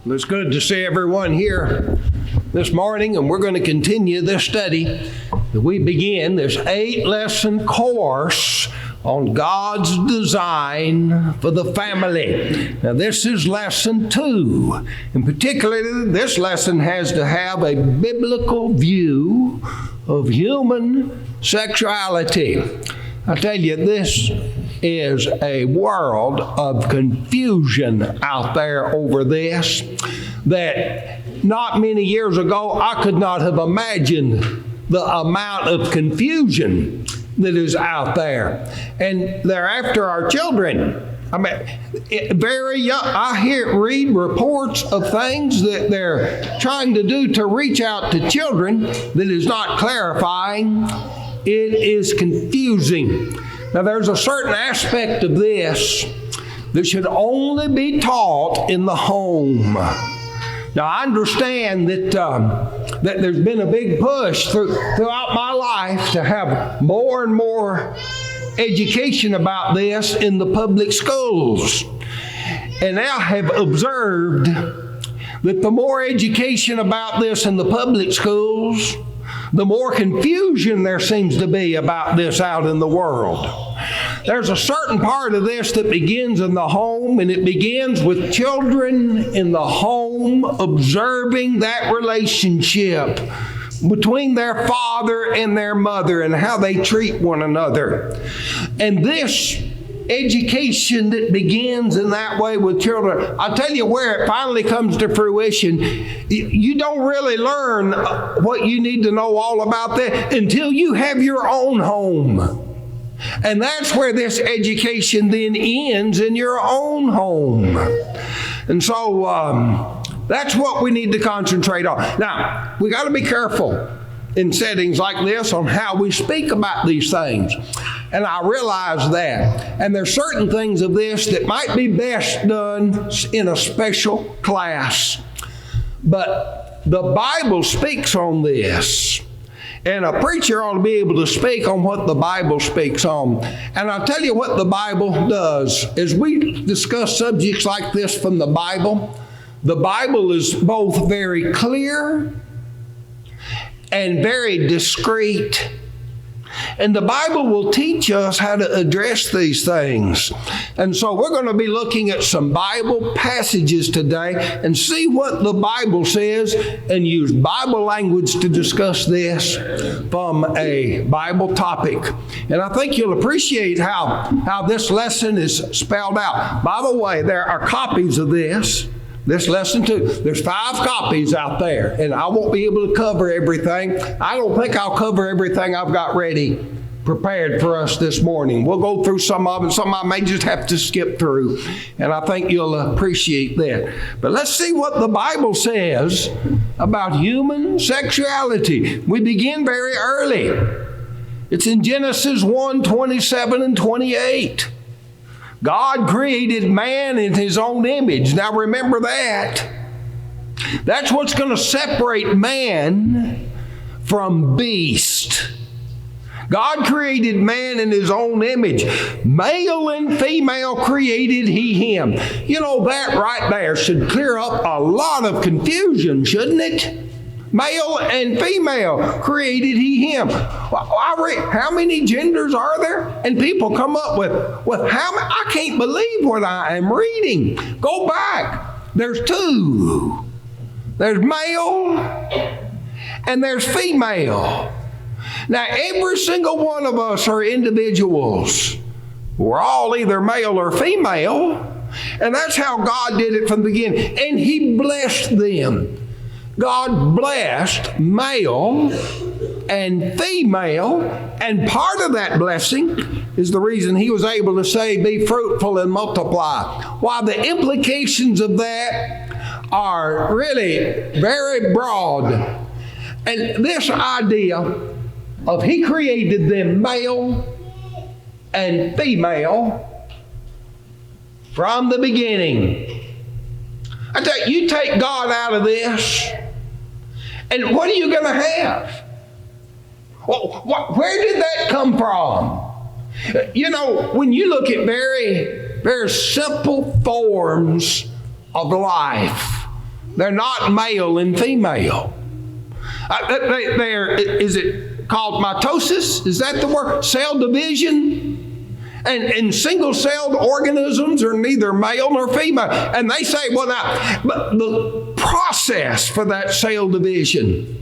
It's good to see everyone here this morning, and we're going to continue this study that we began, this 8-lesson course on God's design for the family. Now, this is lesson 2. And particularly, this lesson has to have a biblical view of human sexuality. I tell you, this is a world of confusion out there over this that not many years ago I could not have imagined the amount of confusion that is out there. And they're after our children. I mean, very young. Read reports of things that they're trying to do to reach out to children that is not clarifying. It is confusing. Now, there's a certain aspect of this that should only be taught in the home. Now, I understand that there's been a big push throughout my life to have more and more education about this in the public schools. And I have observed that the more education about this in the public schools, the more confusion there seems to be about this out in the world. There's a certain part of this that begins in the home, and it begins with children in the home observing that relationship between their father and their mother and how they treat one another. And this education that begins in that way with children, I'll tell you where it finally comes to fruition. You don't really learn what you need to know all about that until you have your own home. And that's where this education then ends, in your own home. And so that's what we need to concentrate on. Now, we got to be careful in settings like this on how we speak about these things. And I realize that. And there's certain things of this that might be best done in a special class. But the Bible speaks on this. And a preacher ought to be able to speak on what the Bible speaks on. And I'll tell you what the Bible does. As we discuss subjects like this from the Bible is both very clear and very discreet. And the Bible will teach us how to address these things. And so we're going to be looking at some Bible passages today and see what the Bible says and use Bible language to discuss this from a Bible topic. And I think you'll appreciate how this lesson is spelled out. By the way, there are copies of this lesson too. There's 5 copies out there, and I won't be able to cover everything. I don't think I'll cover everything I've got prepared for us this morning. We'll go through some of it. Some I may just have to skip through, and I think you'll appreciate that. But let's see what the Bible says about human sexuality. We begin very early. It's in Genesis 1:27 and 28. God created man in his own image. Now remember that. That's what's going to separate man from beast. God created man in his own image. Male and female created he him. You know, that right there should clear up a lot of confusion, shouldn't it? Male and female created he him. How many genders are there? And people come up with how many? I can't believe what I am reading. Go back. There's 2. There's male and there's female. Now, every single one of us are individuals. We're all either male or female. And that's how God did it from the beginning. And he blessed them. God blessed male and female, and part of that blessing is the reason he was able to say, be fruitful and multiply. While the implications of that are really very broad. And this idea of he created them male and female from the beginning. I tell you, you take God out of this, and what are you going to have? Well, where did that come from? You know, when you look at very, very simple forms of life, They're not male and female. Is it called mitosis? Is that the word? Cell division? And single-celled organisms are neither male nor female. And they say, well, now, but the process for that cell division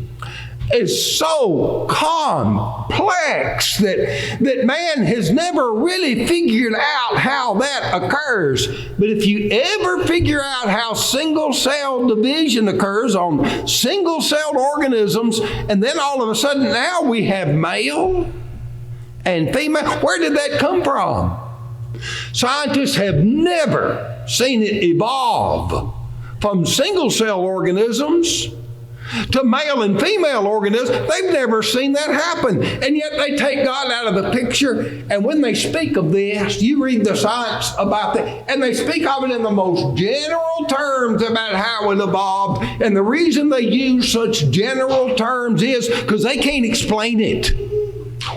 is so complex that man has never really figured out how that occurs. But if you ever figure out how single-cell division occurs on single-celled organisms, and then all of a sudden now we have male and female, where did that come from? Scientists have never seen it evolve from single-cell organisms to male and female organisms. They've never seen that happen. And yet they take God out of the picture. And when they speak of this, you read the science about that, and they speak of it in the most general terms about how it evolved. And the reason they use such general terms is because they can't explain it,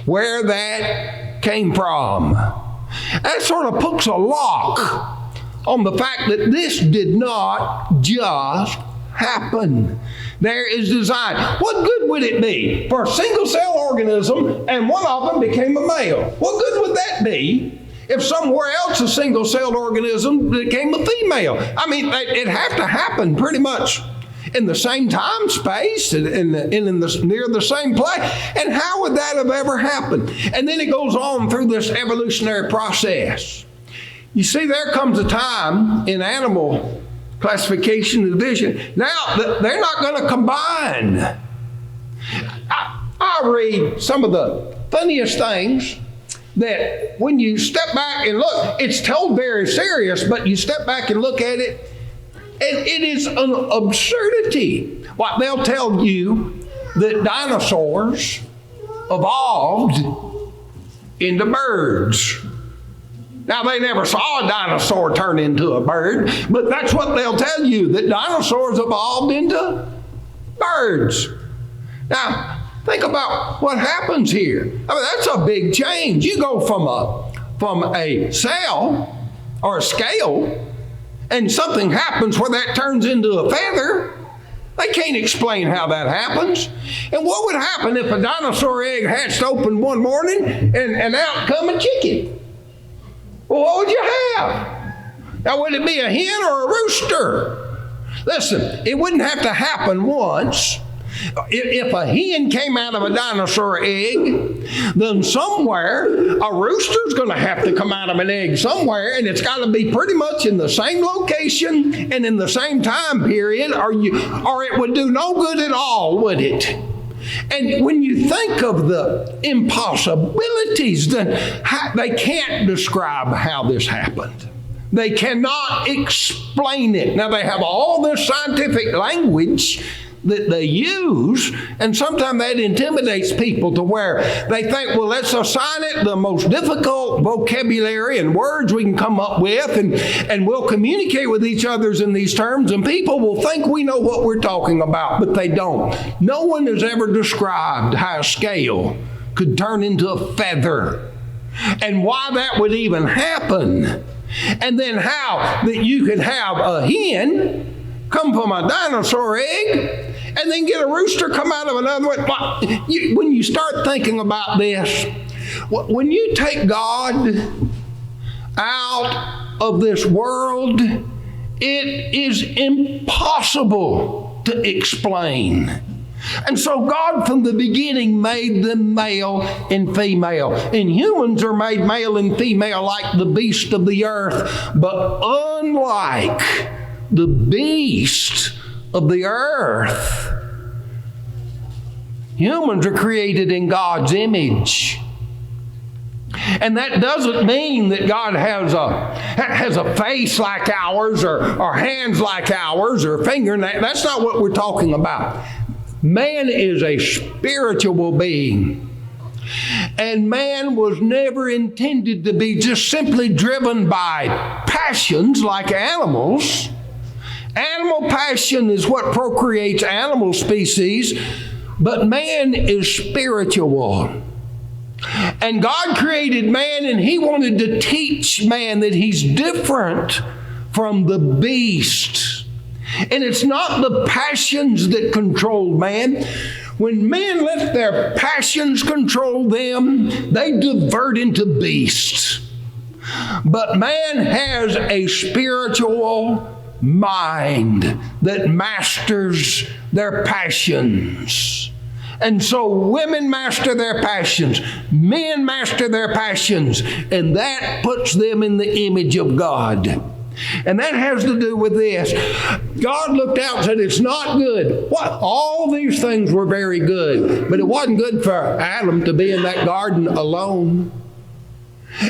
where that came from. That sort of puts a lock on the fact that this did not just happen. There is design. What good would it be for a single-cell organism and one of them became a male? What good would that be if somewhere else a single-celled organism became a female? I mean, it'd have to happen pretty much in the same time, space, and near the same place. And how would that have ever happened? And then it goes on through this evolutionary process. You see, there comes a time in animal classification and division. Now, they're not going to combine. I read some of the funniest things that when you step back and look, it's told very serious, but you step back and look at it, and it is an absurdity. What they'll tell you that dinosaurs evolved into birds. Now, they never saw a dinosaur turn into a bird, but that's what they'll tell you, that dinosaurs evolved into birds. Now, think about what happens here. I mean, that's a big change. You go from a cell or a scale, and something happens where that turns into a feather. They can't explain how that happens. And what would happen if a dinosaur egg hatched open one morning and out come a chicken? Well, what would you have? Now, would it be a hen or a rooster? Listen, it wouldn't have to happen once. If a hen came out of a dinosaur egg, then somewhere a rooster's going to have to come out of an egg somewhere, and it's got to be pretty much in the same location and in the same time period, or it would do no good at all, would it? And when you think of the impossibilities, then they can't describe how this happened. They cannot explain it. Now, they have all this scientific language that they use, and sometimes that intimidates people to where they think, well, let's assign it the most difficult vocabulary and words we can come up with, and we'll communicate with each other in these terms, and people will think we know what we're talking about, but they don't. No one has ever described how a scale could turn into a feather, and why that would even happen, and then how that you could have a hen come from a dinosaur egg, and then get a rooster come out of another one. When you start thinking about this, when you take God out of this world, it is impossible to explain. And so God from the beginning made them male and female. And humans are made male and female like the beast of the earth. But unlike the beast of the earth, humans are created in God's image. And that doesn't mean that God has a face like ours, or hands like ours, or finger. That's not what we're talking about. Man is a spiritual being. And man was never intended to be just simply driven by passions like animals. Animal passion is what procreates animal species, but man is spiritual. And God created man, and He wanted to teach man that he's different from the beast. And it's not the passions that control man. When men let their passions control them, they divert into beasts. But man has a spiritual mind that masters their passions. And so women master their passions, men master their passions, and that puts them in the image of God. And that has to do with this. God looked out and said, it's not good. What? All these things were very good, but it wasn't good for Adam to be in that garden alone.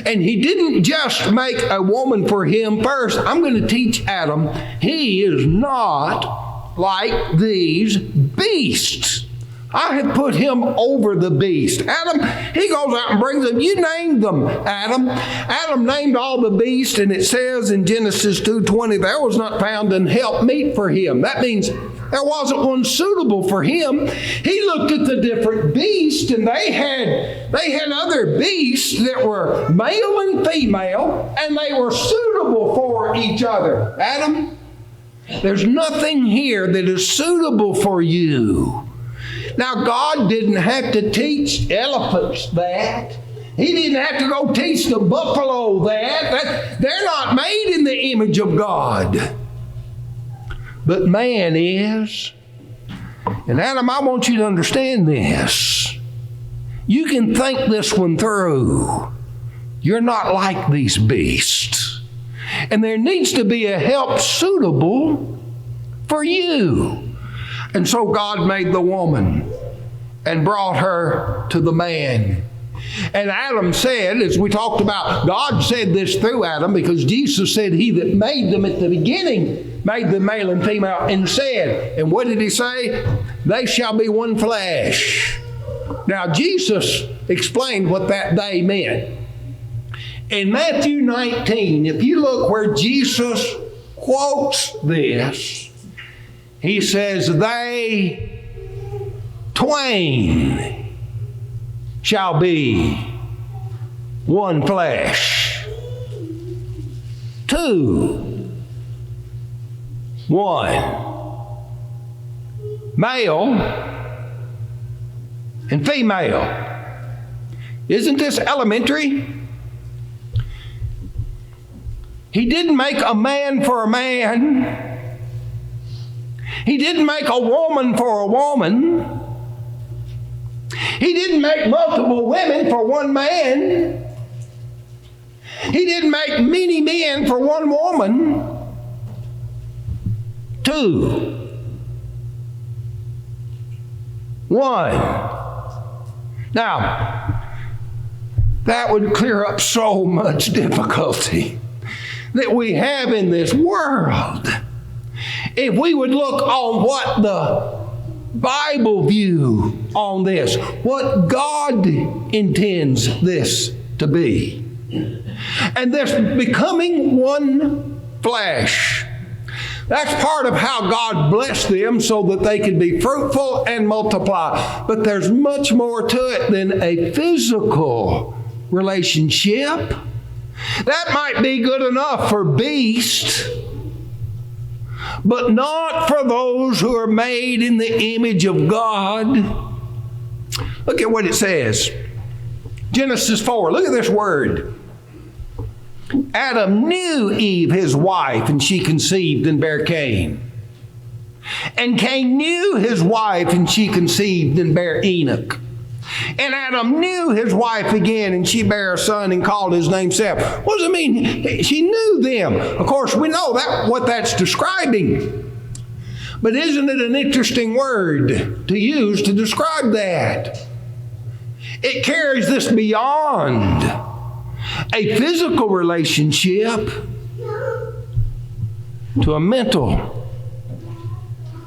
And he didn't just make a woman for him first. I'm going to teach Adam, he is not like these beasts. I have put him over the beast. Adam, he goes out and brings them. You named them, Adam. Adam named all the beasts, and it says in Genesis 2:20, there was not found an helpmeet for him. That means there wasn't one suitable for him. He looked at the different beasts, and they had other beasts that were male and female, and they were suitable for each other. Adam, there's nothing here that is suitable for you. Now, God didn't have to teach elephants that. He didn't have to go teach the buffalo that. They're not made in the image of God. But man is. And Adam, I want you to understand this. You can think this one through. You're not like these beasts. And there needs to be a help suitable for you. And so God made the woman and brought her to the man. And Adam said, as we talked about, God said this through Adam because Jesus said he that made them at the beginning made them male and female and said, and what did he say? They shall be one flesh. Now Jesus explained what that day meant. In Matthew 19, if you look where Jesus quotes this, he says, they twain shall be one flesh. Two, one. Male and female. Isn't this elementary? He didn't make a man for a man. He didn't make a woman for a woman. He didn't make multiple women for one man. He didn't make many men for one woman. Two. One. Now, that would clear up so much difficulty that we have in this world. If we would look on what the Bible view on this, what God intends this to be. And this becoming one flesh. That's part of how God blessed them so that they could be fruitful and multiply. But there's much more to it than a physical relationship. That might be good enough for beasts, but not for those who are made in the image of God. Look at what it says. Genesis 4, look at this word. Adam knew Eve, his wife, and she conceived and bare Cain. And Cain knew his wife, and she conceived and bare Enoch. And Adam knew his wife again, and she bare a son and called his name Seth. What does it mean? She knew them. Of course, we know that what that's describing. But isn't it an interesting word to use to describe that? It carries this beyond a physical relationship to a mental,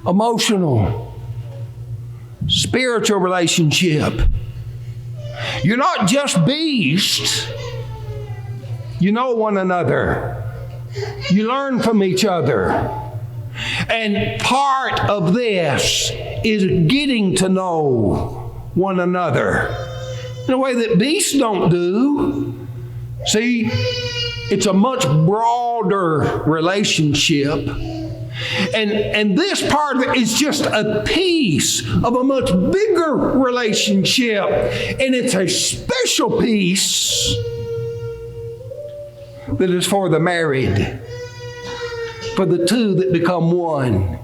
emotional, spiritual relationship. You're not just beasts. You know one another. You learn from each other. And part of this is getting to know one another in a way that beasts don't do. See, it's a much broader relationship. And this part of it is just a piece of a much bigger relationship. And it's a special piece that is for the married, for the two that become one.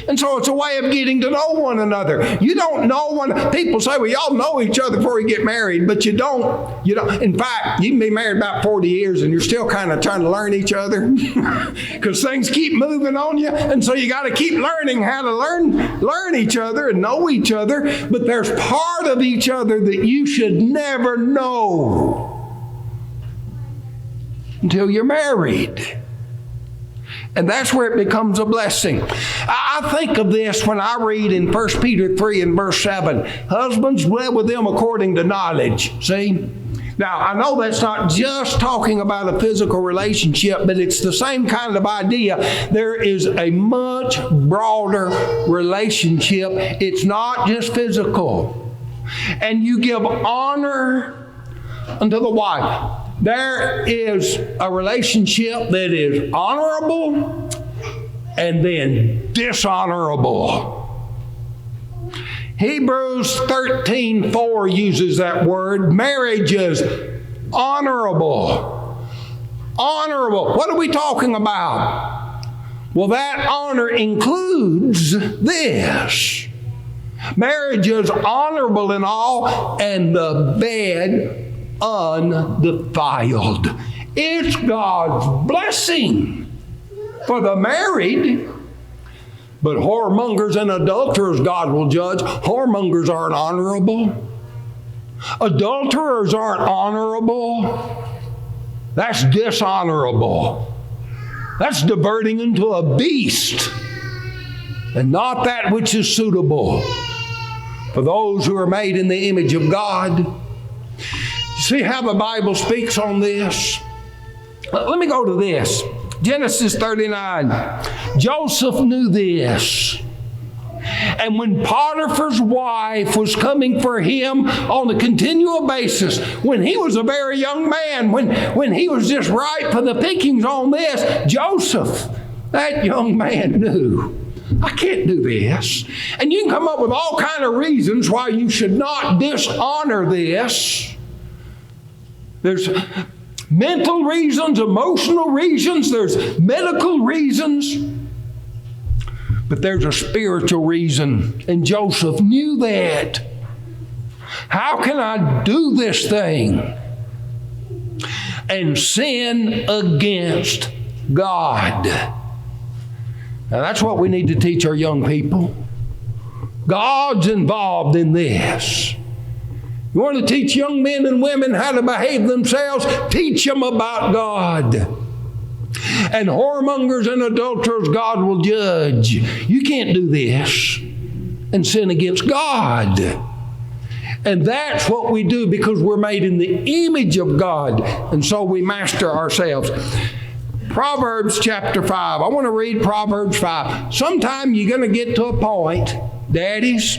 And so it's a way of getting to know one another. You don't know one. People say, well, y'all know each other before you get married, but you don't. In fact, you can be married about 40 years and you're still kind of trying to learn each other because things keep moving on you. And so you got to keep learning how to learn each other and know each other. But there's part of each other that you should never know until you're married. And that's where it becomes a blessing. I think of this when I read in 1 Peter 3 and verse 7, husbands, dwell with them according to knowledge. See? Now, I know that's not just talking about a physical relationship, but it's the same kind of idea. There is a much broader relationship. It's not just physical. And you give honor unto the wife. There is a relationship that is honorable and then dishonorable. Hebrews 13:4 uses that word. Marriage is honorable. Honorable. What are we talking about? Well, that honor includes this. Marriage is honorable in all, and the bed undefiled. It's God's blessing for the married. But whoremongers and adulterers God will judge. Whoremongers aren't honorable. Adulterers aren't honorable. That's dishonorable. That's diverting into a beast and not that which is suitable for those who are made in the image of God. See how the Bible speaks on this? Let me go to this. Genesis 39. Joseph knew this. And when Potiphar's wife was coming for him on a continual basis, when he was a very young man, when he was just ripe for the pickings on this, Joseph, that young man knew, I can't do this. And you can come up with all kinds of reasons why you should not dishonor this. There's mental reasons, emotional reasons, there's medical reasons, but there's a spiritual reason. And Joseph knew that. How can I do this thing and sin against God? Now that's what we need to teach our young people. God's involved in this. You want to teach young men and women how to behave themselves? Teach them about God. And whoremongers and adulterers God will judge. You can't do this and sin against God. And that's what we do because we're made in the image of God. And so we master ourselves. Proverbs chapter 5. I want to read Proverbs 5. Sometime you're going to get to a point, daddies,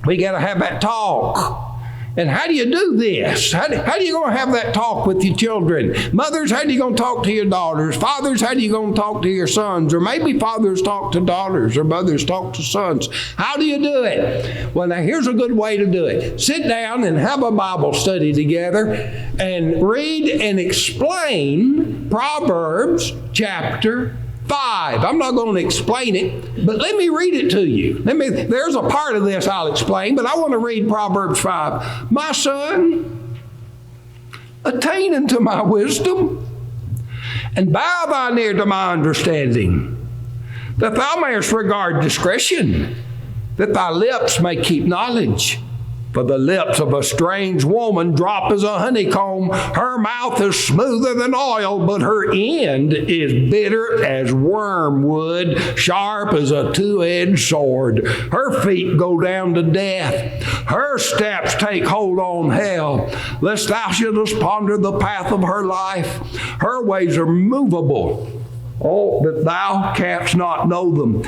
we got to have that talk. And how do you do this? How do you going to have that talk with your children? Mothers, how do you going to talk to your daughters? Fathers, how do you going to talk to your sons? Or maybe fathers talk to daughters or mothers talk to sons. How do you do it? Well, now here's a good way to do it. Sit down and have a Bible study together and read and explain Proverbs chapter 5. I'm not going to explain it, but let me read it to you. There's a part of this I'll explain, but I want to read Proverbs 5. My son, attain unto my wisdom, and bow thine ear to my understanding, that thou mayest regard discretion, that thy lips may keep knowledge. For the lips of a strange woman drop as a honeycomb. Her mouth is smoother than oil, but her end is bitter as wormwood, sharp as a two-edged sword. Her feet go down to death. Her steps take hold on hell, lest thou shouldest ponder the path of her life. Her ways are movable, that thou canst not know them.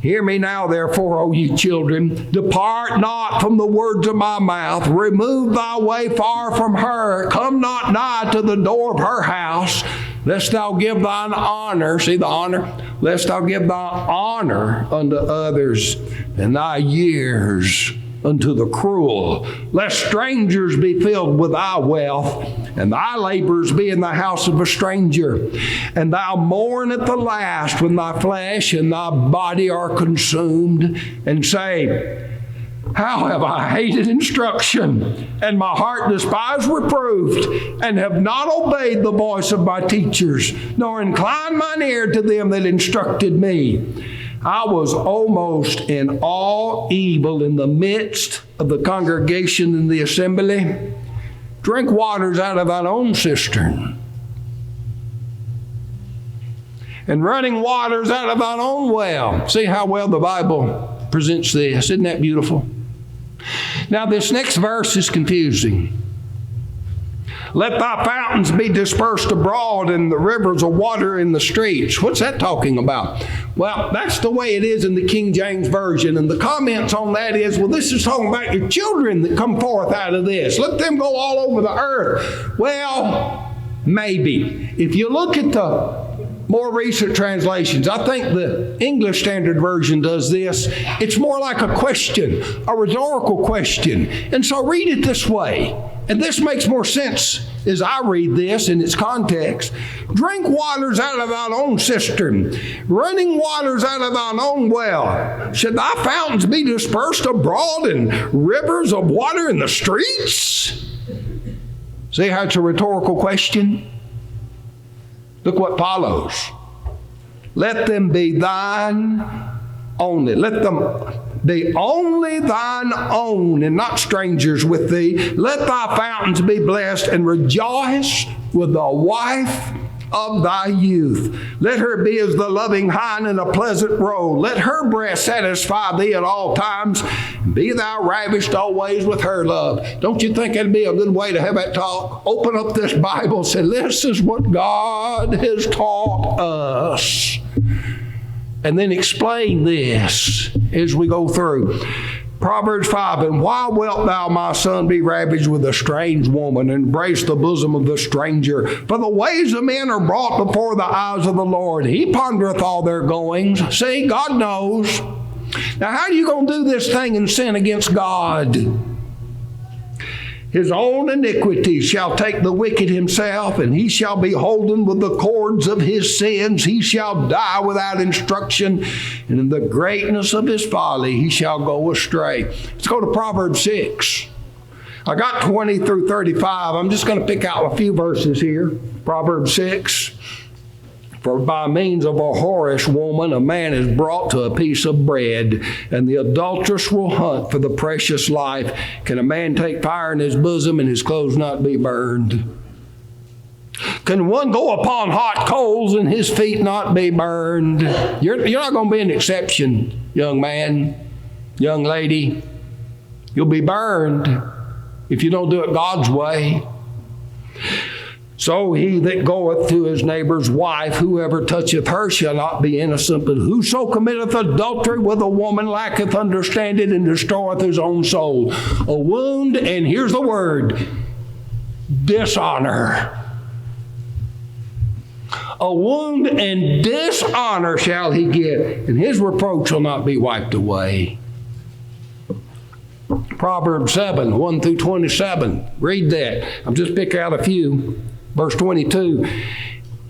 Hear me now, therefore, O ye children. Depart not from the words of my mouth. Remove thy way far from her. Come not nigh to the door of her house. lest thou give thine honor, see the honor? Lest thou give thy honor unto others, and thy years unto the cruel. Lest strangers be filled with thy wealth, and thy labors be in the house of a stranger. And thou mourn at the last when thy flesh and thy body are consumed, and say, how have I hated instruction, and my heart despised reproof, and have not obeyed the voice of my teachers, nor inclined mine ear to them that instructed me. I was almost in all evil in the midst of the congregation in the assembly. Drink waters out of thine own cistern, and running waters out of thine own well. See how well the Bible presents this. Isn't that beautiful? Now this next verse is confusing. Let thy fountains be dispersed abroad, and the rivers of water in the streets. What's that talking about? Well, that's the way it is in the King James Version. And the comments on that is, well, this is talking about your children that come forth out of this. Let them go all over the earth. Well, maybe. If you look at the more recent translations, I think the English Standard Version does this. It's more like a question, a rhetorical question. And so read it this way. And this makes more sense as I read this in its context. Drink waters out of thine own cistern, running waters out of thine own well. Should thy fountains be dispersed abroad, and rivers of water in the streets? See how it's a rhetorical question? Look what follows. Let them be thine only. Let them be only thine own, and not strangers with thee. Let thy fountains be blessed, and rejoice with the wife of thy youth. Let her be as the loving hind in a pleasant roe. Let her breast satisfy thee at all times, and be thou ravished always with her love. Don't you think that'd be a good way to have that talk? Open up this Bible and say, this is what God has taught us. And then explain this as we go through. Proverbs 5, and why wilt thou, my son, be ravaged with a strange woman, and embrace the bosom of the stranger? For the ways of men are brought before the eyes of the Lord. He pondereth all their goings. See, God knows. Now, how are you going to do this thing and sin against God? His own iniquity shall take the wicked himself, and he shall be holden with the cords of his sins. He shall die without instruction, and in the greatness of his folly he shall go astray. Let's go to Proverbs 6. I got 20 through 35. I'm just going to pick out a few verses here. Proverbs 6. For by means of a whorish woman a man is brought to a piece of bread, and the adulteress will hunt for the precious life. Can a man take fire in his bosom and his clothes not be burned? Can one go upon hot coals and his feet not be burned? You're not going to be an exception, young man, young lady. You'll be burned if you don't do it God's way. So he that goeth to his neighbor's wife, whoever toucheth her shall not be innocent, but whoso committeth adultery with a woman lacketh understanding and destroyeth his own soul. A wound, and here's the word, dishonor. A wound and dishonor shall he get, and his reproach shall not be wiped away. Proverbs 7, 1 through 27. Read that. I'll just pick out a few. Verse 22,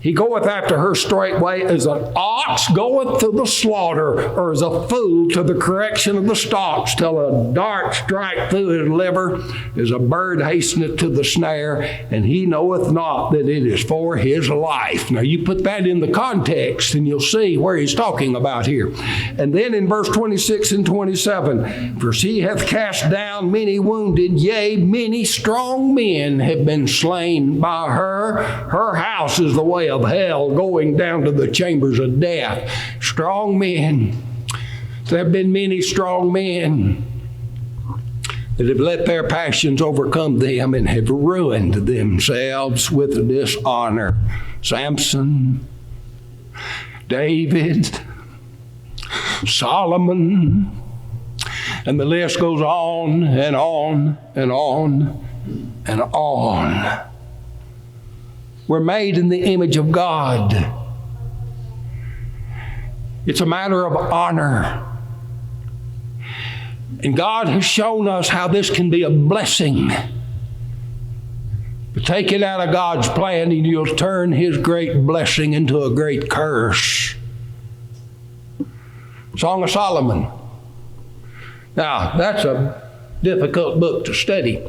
he goeth after her straightway as an ox goeth to the slaughter, or as a fool to the correction of the stocks, till a dart strike through his liver, as a bird hasteneth to the snare, and he knoweth not that it is for his life. Now you put that in the context, and you'll see where he's talking about here. And then in verse 26 and 27, for she hath cast down many wounded, yea, many strong men have been slain by her. Her house is the way of hell, going down to the chambers of death. Strong men. There have been many strong men that have let their passions overcome them and have ruined themselves with dishonor. Samson, David, Solomon, and the list goes on and on and on and on. We're made in the image of God. It's a matter of honor. And God has shown us how this can be a blessing. But take it out of God's plan and you'll turn His great blessing into a great curse. Song of Solomon. Now, that's a difficult book to study.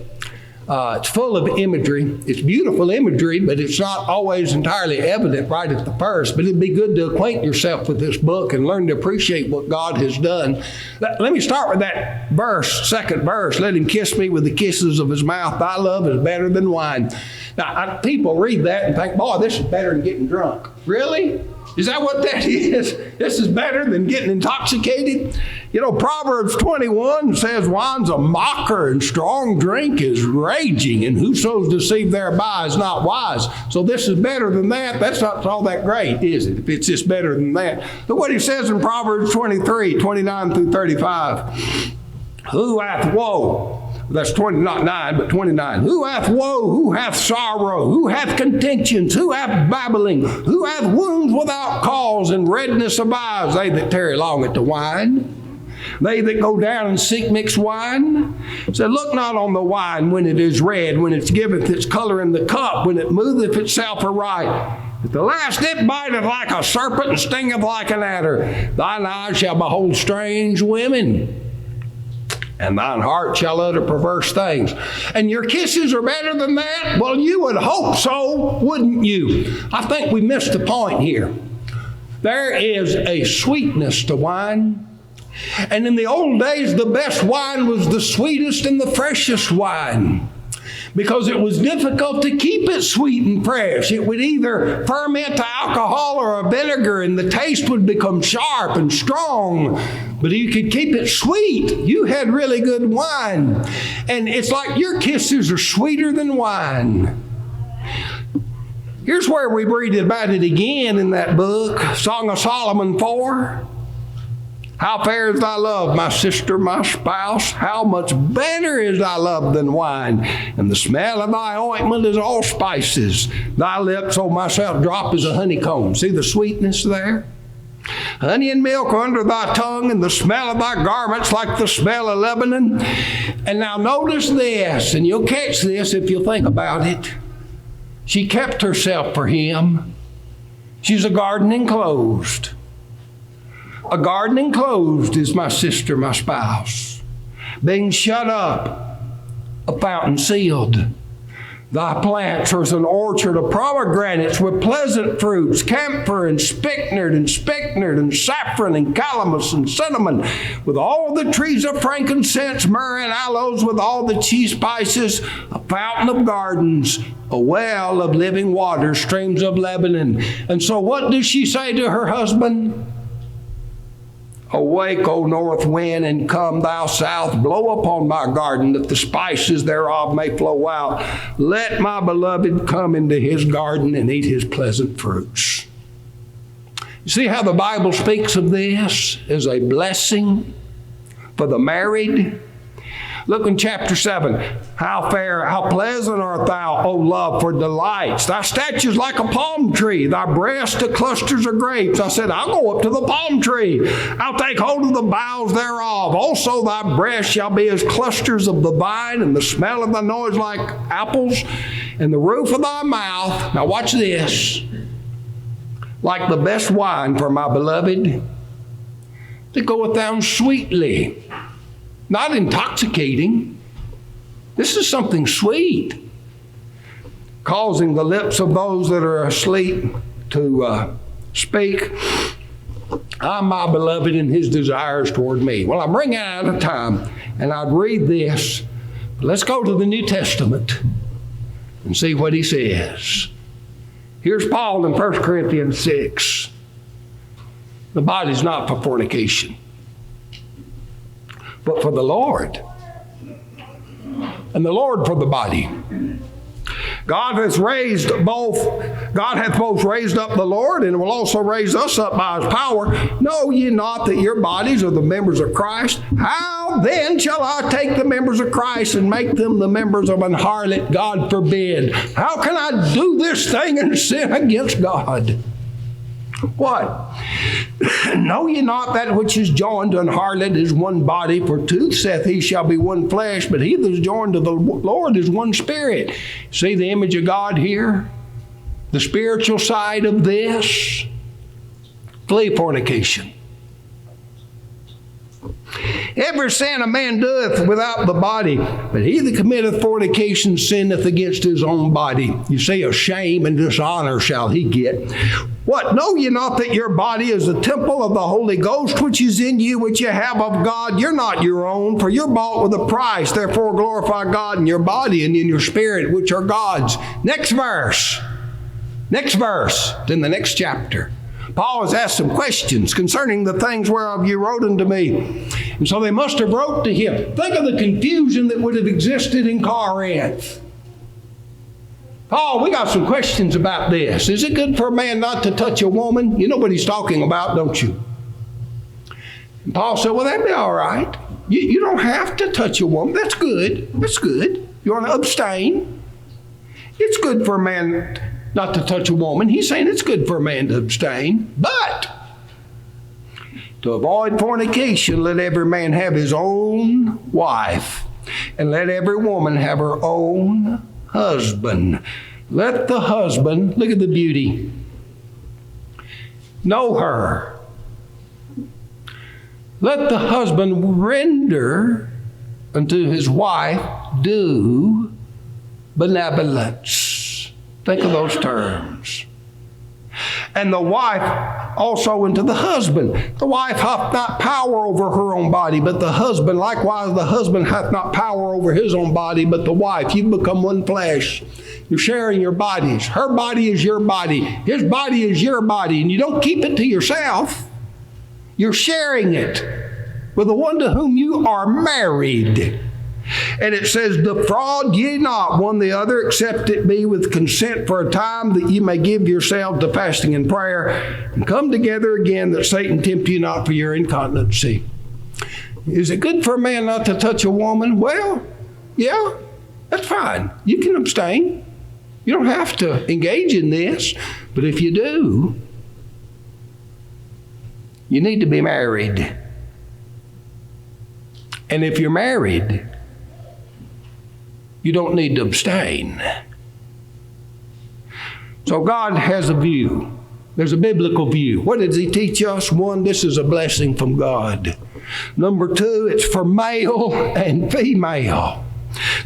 It's full of imagery. It's beautiful imagery, but it's not always entirely evident right at the first. But it'd be good to acquaint yourself with this book and learn to appreciate what God has done. Let me start with that verse, second verse. Let him kiss me with the kisses of his mouth. Thy love is better than wine. Now, people read that and think, boy, this is better than getting drunk. Really? Is that what that is? This is better than getting intoxicated? You know, Proverbs 21 says wine's a mocker and strong drink is raging, and whoso's deceived thereby is not wise. So this is better than that. That's not all that great, is it? If it's just better than that. Look what he says in Proverbs 23, 29 through 35. Who hath woe? That's 20, not 9, but 29. Who hath woe? Who hath sorrow? Who hath contentions? Who hath babbling? Who hath wounds without cause and redness of eyes? They that tarry long at the wine. They that go down and seek mixed wine. So look not on the wine when it is red, when it giveth its color in the cup, when it moveth itself aright. At the last it biteth like a serpent and stingeth like an adder. Thine eyes shall behold strange women, and thine heart shall utter perverse things. And your kisses are better than that? Well, you would hope so, wouldn't you? I think we missed the point here. There is a sweetness to wine. And in the old days, the best wine was the sweetest and the freshest wine, because it was difficult to keep it sweet and fresh. It would either ferment to alcohol or a vinegar, and the taste would become sharp and strong. But you could keep it sweet. You had really good wine. And it's like your kisses are sweeter than wine. Here's where we read about it again in that book, Song of Solomon 4. How fair is thy love, my sister, my spouse? How much better is thy love than wine? And the smell of thy ointment is all spices. Thy lips, O myself, drop as a honeycomb. See the sweetness there? Honey and milk are under thy tongue, and the smell of thy garments like the smell of Lebanon. And now notice this, and you'll catch this if you'll think about it. She kept herself for him. She's a garden enclosed. A garden enclosed is my sister, my spouse. Being shut up, a fountain sealed. Thy plants are as an orchard of pomegranates with pleasant fruits, camphor and spikenard and saffron and calamus and cinnamon, with all the trees of frankincense, myrrh and aloes, with all the chief spices, a fountain of gardens, a well of living water, streams of Lebanon. And so what does she say to her husband? Awake, O north wind, and come, thou south. Blow upon my garden, that the spices thereof may flow out. Let my beloved come into his garden and eat his pleasant fruits. You see how the Bible speaks of this as a blessing for the married? Look in chapter 7. How fair, how pleasant art thou, O love, for delights. Thy statue's like a palm tree, thy breast to clusters of grapes. I said, I'll go up to the palm tree. I'll take hold of the boughs thereof. Also thy breast shall be as clusters of the vine, and the smell of thy nose like apples, and the roof of thy mouth. Now watch this. Like the best wine for my beloved, that goeth down sweetly. Not intoxicating. This is something sweet, causing the lips of those that are asleep to speak. I'm my beloved, and his desires toward me. Well, I'm running out of time, and I'd read this. Let's go to the New Testament and see what he says. Here's Paul in 1 Corinthians 6. The body's not for fornication, but for the Lord, and the Lord for the body. God hath both raised up the Lord, and will also raise us up by his power. Know ye not that your bodies are the members of Christ? How then shall I take the members of Christ and make them the members of an harlot? God forbid. How can I do this thing and sin against God? What? Know ye not that which is joined to an harlot is one body? For two, saith he, shall be one flesh, but he that is joined to the Lord is one spirit. See the image of God here? The spiritual side of this? Flee fornication. Every sin a man doeth without the body, but he that committeth fornication sinneth against his own body. You see, a shame and dishonor shall he get. What? Know ye not that your body is the temple of the Holy Ghost, which is in you, which ye have of God? You're not your own, for you're bought with a price. Therefore glorify God in your body and in your spirit, which are God's. Next verse. Next verse. It's in the next chapter. Paul has asked some questions concerning the things whereof you wrote unto me. And so they must have wrote to him. Think of the confusion that would have existed in Corinth. Paul, we got some questions about this. Is it good for a man not to touch a woman? You know what he's talking about, don't you? And Paul said, well, that'd be all right. You don't have to touch a woman. That's good. That's good. You want to abstain? It's good for a man not to touch a woman. He's saying it's good for a man to abstain. But to avoid fornication, let every man have his own wife, and let every woman have her own husband. Let the husband, look at the beauty, know her. Let the husband render unto his wife due benevolence. Think of those terms. And the wife also unto the husband. The wife hath not power over her own body, but the husband. Likewise, the husband hath not power over his own body, but the wife. You've become one flesh. You're sharing your bodies. Her body is your body. His body is your body. And you don't keep it to yourself. You're sharing it with the one to whom you are married. And it says, defraud ye not one the other, except it be with consent for a time, that ye may give yourselves to fasting and prayer, and come together again, that Satan tempt you not for your incontinency. Is it good for a man not to touch a woman? Well, yeah, that's fine. You can abstain. You don't have to engage in this. But if you do, you need to be married. And if you're married, you don't need to abstain. So God has a view. There's a biblical view. What does he teach us? One, this is a blessing from God. Number two, it's for male and female.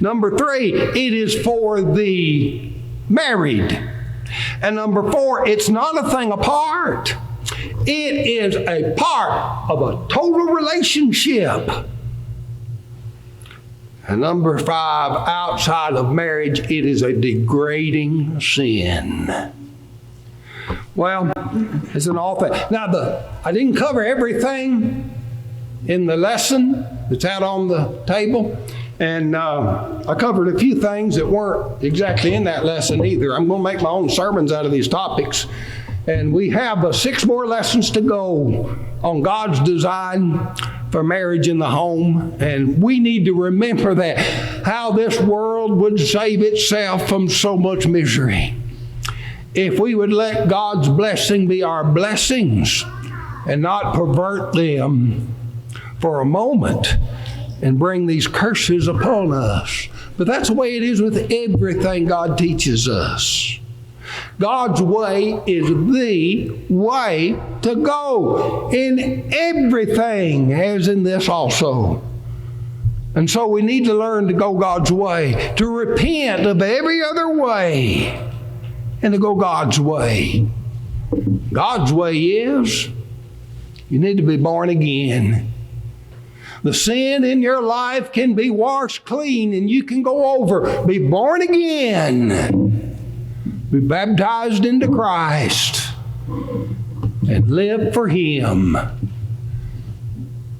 Number three, it is for the married. And number four, it's not a thing apart. It is a part of a total relationship. And number five, outside of marriage, it is a degrading sin. Well, it's an awful thing. Now, I didn't cover everything in the lesson that's out on the table. And I covered a few things that weren't exactly in that lesson either. I'm going to make my own sermons out of these topics. And we have 6 more lessons to go on God's design for marriage in the home. And we need to remember that, how this world would save itself from so much misery if we would let God's blessing be our blessings and not pervert them for a moment and bring these curses upon us. But that's the way it is with everything God teaches us. God's way is the way to go in everything, as in this also. And so we need to learn to go God's way, to repent of every other way, and to go God's way. God's way is you need to be born again. The sin in your life can be washed clean, and you can go over, be born again. Be baptized into Christ and live for Him.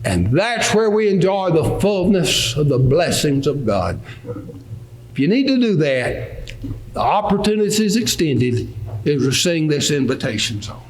And that's where we enjoy the fullness of the blessings of God. If you need to do that, the opportunity is extended is to sing this invitation song.